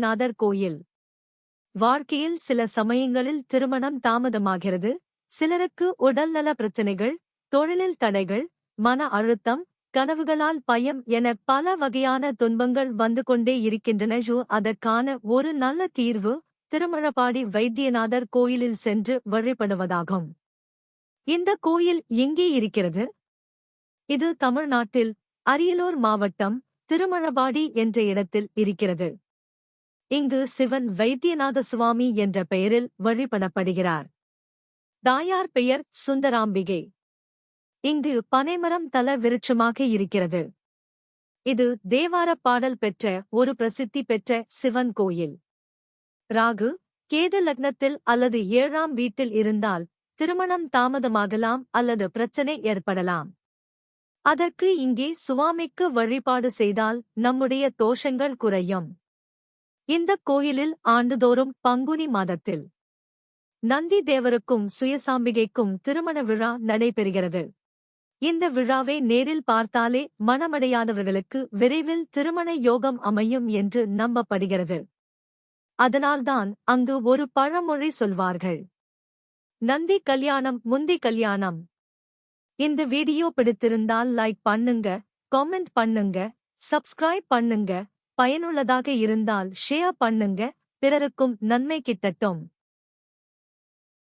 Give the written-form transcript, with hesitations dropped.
நாதர் கோயில். வாழ்க்கையில் சில சமயங்களில் திருமணம் தாமதமாகிறது. சிலருக்கு உடல்நல பிரச்சினைகள், தொழிலில் தடைகள், மன அழுத்தம், கனவுகளால் பயம் என பல வகையான துன்பங்கள் வந்து கொண்டே இருக்கின்றன. அதற்கான ஒரு நல்ல தீர்வு திருமழபாடி வைத்தியநாதர் கோயிலில் சென்று வழிபடுவதாகும். இந்த கோயில் எங்கே இருக்கிறது? இது தமிழ்நாட்டில் அரியலூர் மாவட்டம் திருமழபாடி என்ற இடத்தில் இருக்கிறது. இங்கு சிவன் வைத்தியநாத சுவாமி என்ற பெயரில் வழிபடப்படுகிறார். தாயார் பெயர் சுந்தராம்பிகை. இங்கு பனைமரம் தல விருட்சமாக இருக்கிறது. இது தேவாரப் பாடல் பெற்ற ஒரு பிரசித்தி பெற்ற சிவன் கோயில். ராகு, கேது லக்னத்தில் அல்லது 7ஆம் வீட்டில் இருந்தால் திருமணம் தாமதமாகலாம் அல்லது பிரச்சனை ஏற்படலாம். அதற்கு இங்கே சுவாமிக்கு வழிபாடு செய்தால் நம்முடைய தோஷங்கள் குறையும். இந்த கோயிலில் ஆண்டுதோறும் பங்குனி மாதத்தில் நந்தி தேவருக்கும் சுயசாம்பிகைக்கும் திருமண விழா நடைபெறுகிறது. இந்த விழாவை நேரில் பார்த்தாலே மணமடையாதவர்களுக்கு விரைவில் திருமண யோகம் அமையும் என்று நம்பப்படுகிறது. அதனால்தான் அங்கு ஒரு பழமொழி சொல்வார்கள், நந்தி கல்யாணம் முந்தி கல்யாணம். இந்த வீடியோ பிடித்திருந்தால் லைக் பண்ணுங்க, காமெண்ட் பண்ணுங்க, சப்ஸ்கிரைப் பண்ணுங்க. பயனுள்ளதாக இருந்தால் ஷேர் பண்ணுங்க. பிறருக்கும் நன்மை கிட்டட்டும்.